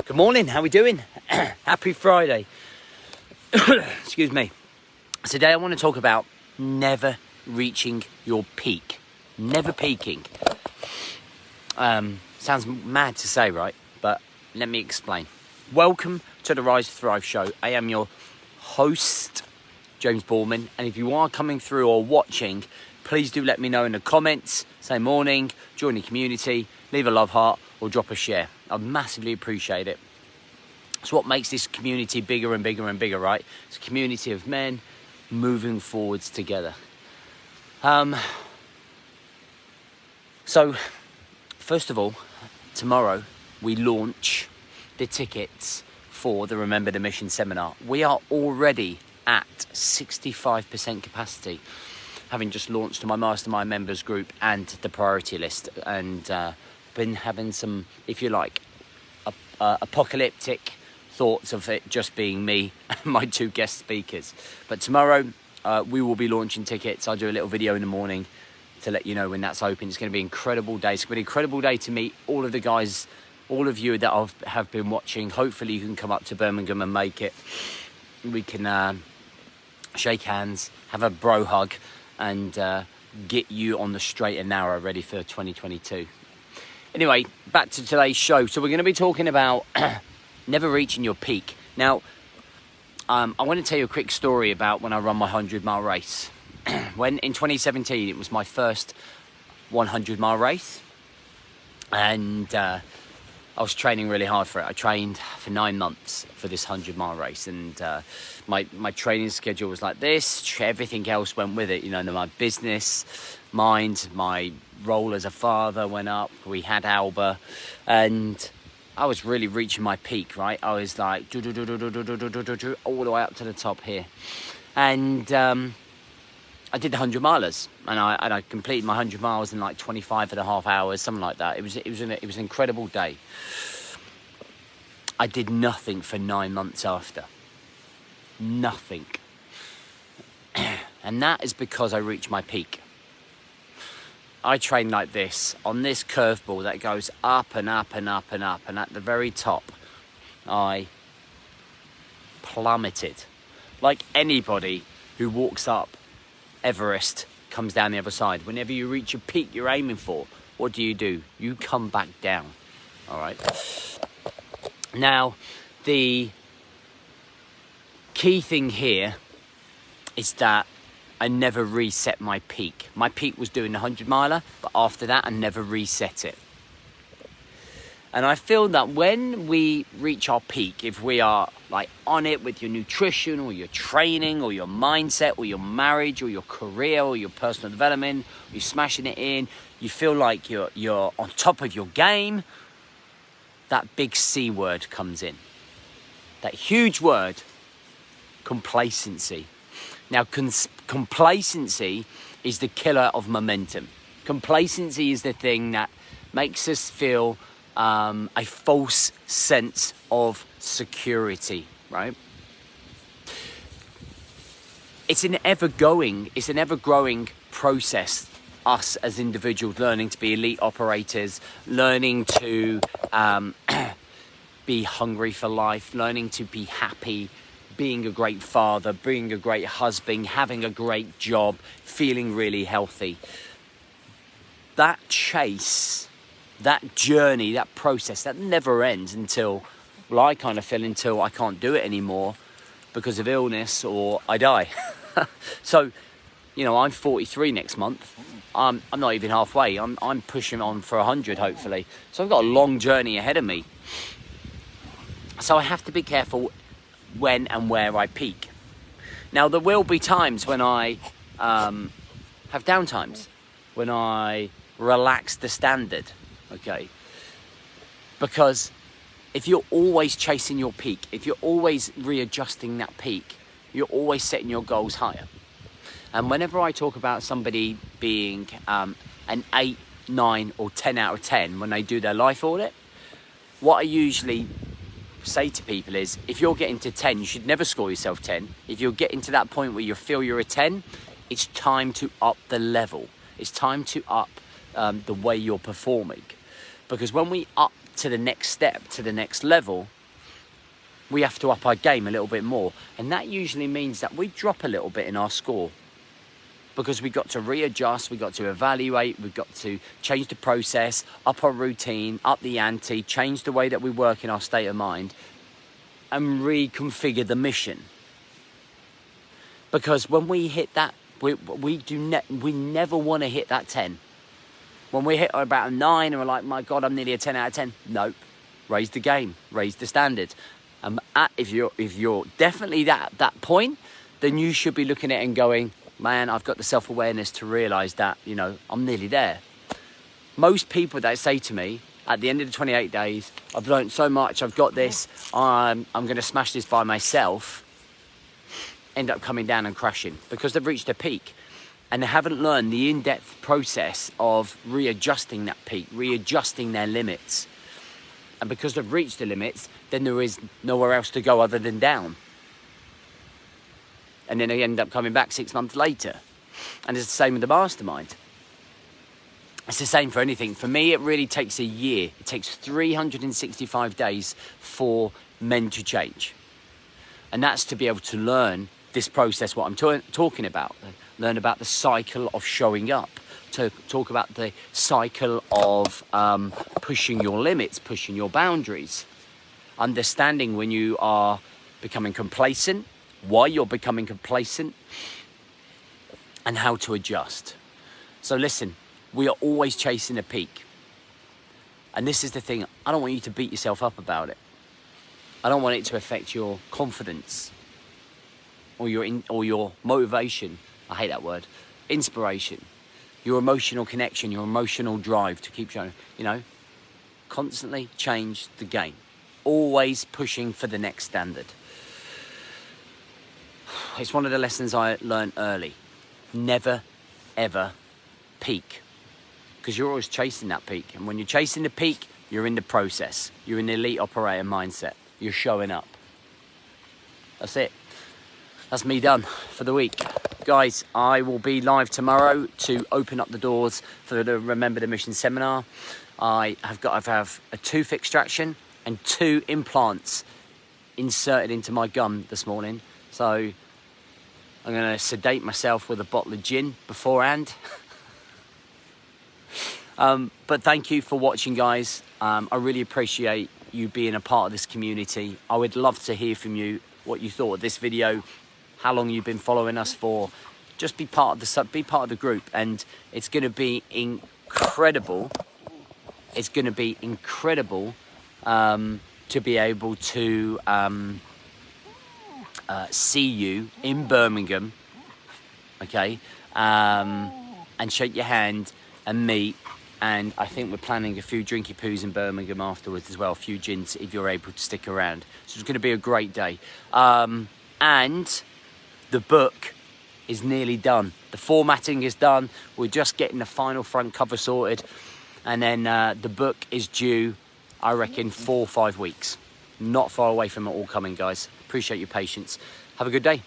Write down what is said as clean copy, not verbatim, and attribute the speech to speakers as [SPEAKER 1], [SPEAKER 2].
[SPEAKER 1] Good morning, how we doing? Happy Friday. Excuse me. Today I want to talk about never reaching your peak. Never peaking. Sounds mad to say, right? But let me explain. Welcome to the Rise to Thrive show. I am your host, James Boorman. And if you are coming through or watching, please do let me know in the comments. Say morning, join the community, leave a love heart or drop a share. I'd massively appreciate it. It's what makes this community bigger and bigger and bigger, right? It's a community of men moving forwards together. So, first of all, tomorrow we launch the tickets for the Remember the Mission seminar. We are already at 65% capacity, having just launched my mastermind members group and the priority list, and been having some, if you like, apocalyptic thoughts of it just being me and my two guest speakers. But tomorrow we will be launching tickets. I'll do a little video in the morning to let you know when that's open. It's going to be an incredible day. It's going to be an incredible day to meet all of the guys, all of you that have been watching. Hopefully you can come up to Birmingham and make it. We can shake hands, have a bro hug, and get you on the straight and narrow ready for 2022. Anyway, back to today's show. So we're going to be talking about never reaching your peak. Now, I want to tell you a quick story about when I run my 100-mile race. When in 2017, it was my first 100-mile race. And I was training really hard for it. I trained for 9 months for this 100-mile race. And my training schedule was like this. Everything else went with it. You know, my business, mind, my role as a father went up. We had Alba, and I was really reaching my peak, right? I was like all the way up to the top here, and I did the 100 milers, and I completed my 100 miles in like 25 and a half hours, something like that. It was an incredible day. I did nothing for 9 months after, nothing, and that is because I reached my peak. I train like this, on this curveball that goes up and up and up and up, and at the very top, I plummeted. Like anybody who walks up Everest comes down the other side. Whenever you reach a peak you're aiming for, what do? You come back down, all right? Now, the key thing here is that I never reset my peak. My peak was doing the 100-miler, but after that, I never reset it. And I feel that when we reach our peak, if we are like on it with your nutrition or your training or your mindset or your marriage or your career or your personal development, you're smashing it in, you feel like you're on top of your game, that big C word comes in. That huge word, complacency. Now, complacency is the killer of momentum. Complacency is the thing that makes us feel a false sense of security, right? It's an ever-growing process, us as individuals learning to be elite operators, learning to be hungry for life, learning to be happy, being a great father, being a great husband, having a great job, feeling really healthy. That chase, that journey, that process, that never ends until, well, I kind of feel until I can't do it anymore because of illness or I die. So, you know, I'm 43 next month. I'm not even halfway. I'm pushing on for 100, hopefully. So I've got a long journey ahead of me. So I have to be careful when and where I peak. Now, there will be times when I have downtimes, when I relax the standard, okay? Because if you're always chasing your peak, if you're always readjusting that peak, you're always setting your goals higher. And whenever I talk about somebody being an 8, 9 or 10 out of 10 when they do their life audit, what I usually say to people is, if you're getting to 10, you should never score yourself 10. If you're getting to that point where you feel you're a 10, it's time to up the level. It's time to up the way you're performing. Because when we up to the next step, to the next level, we have to up our game a little bit more. And that usually means that we drop a little bit in our score, because we've got to readjust, we've got to evaluate, we've got to change the process, up our routine, up the ante, change the way that we work in our state of mind, and reconfigure the mission. Because when we hit that, we never want to hit that 10. When we hit about a 9 and we're like, my God, I'm nearly a 10 out of 10. Nope. Raise the game, raise the standard. If you're definitely at that point, then you should be looking at it and going, man, I've got the self-awareness to realise that, you know, I'm nearly there. Most people that say to me, at the end of the 28 days, I've learned so much, I've got this, I'm going to smash this by myself, end up coming down and crashing because they've reached a peak and they haven't learned the in-depth process of readjusting that peak, readjusting their limits. And because they've reached the limits, then there is nowhere else to go other than down. And then they end up coming back 6 months later. And it's the same with the mastermind. It's the same for anything. For me, it really takes a year. It takes 365 days for men to change. And that's to be able to learn this process, what I'm talking about. Learn about the cycle of showing up. To talk about the cycle of pushing your limits, pushing your boundaries. Understanding when you are becoming complacent, why you're becoming complacent, and how to adjust. So listen, we are always chasing a peak. And this is the thing, I don't want you to beat yourself up about it. I don't want it to affect your confidence or your motivation. I hate that word. Inspiration. Your emotional connection, your emotional drive to keep showing, you know, constantly change the game. Always pushing for the next standard. It's one of the lessons I learned early. Never, ever peak. Because you're always chasing that peak. And when you're chasing the peak, you're in the process. You're in the elite operator mindset. You're showing up. That's it. That's me done for the week. Guys, I will be live tomorrow to open up the doors for the Remember the Mission seminar. I have a tooth extraction and 2 implants inserted into my gum this morning. So I'm going to sedate myself with a bottle of gin beforehand. But thank you for watching, guys. I really appreciate you being a part of this community. I would love to hear from you, what you thought of this video, how long you've been following us for. Just be part of the group, and it's going to be incredible. It's going to be incredible to be able to see you in Birmingham, okay, and shake your hand and meet. And I think we're planning a few drinky poos in Birmingham afterwards as well, a few gins if you're able to stick around. So it's going to be a great day. And the book is nearly done. The formatting is done. We're just getting the final front cover sorted. And then the book is due, I reckon, 4 or 5 weeks. Not far away from it all coming, guys. Appreciate your patience. Have a good day.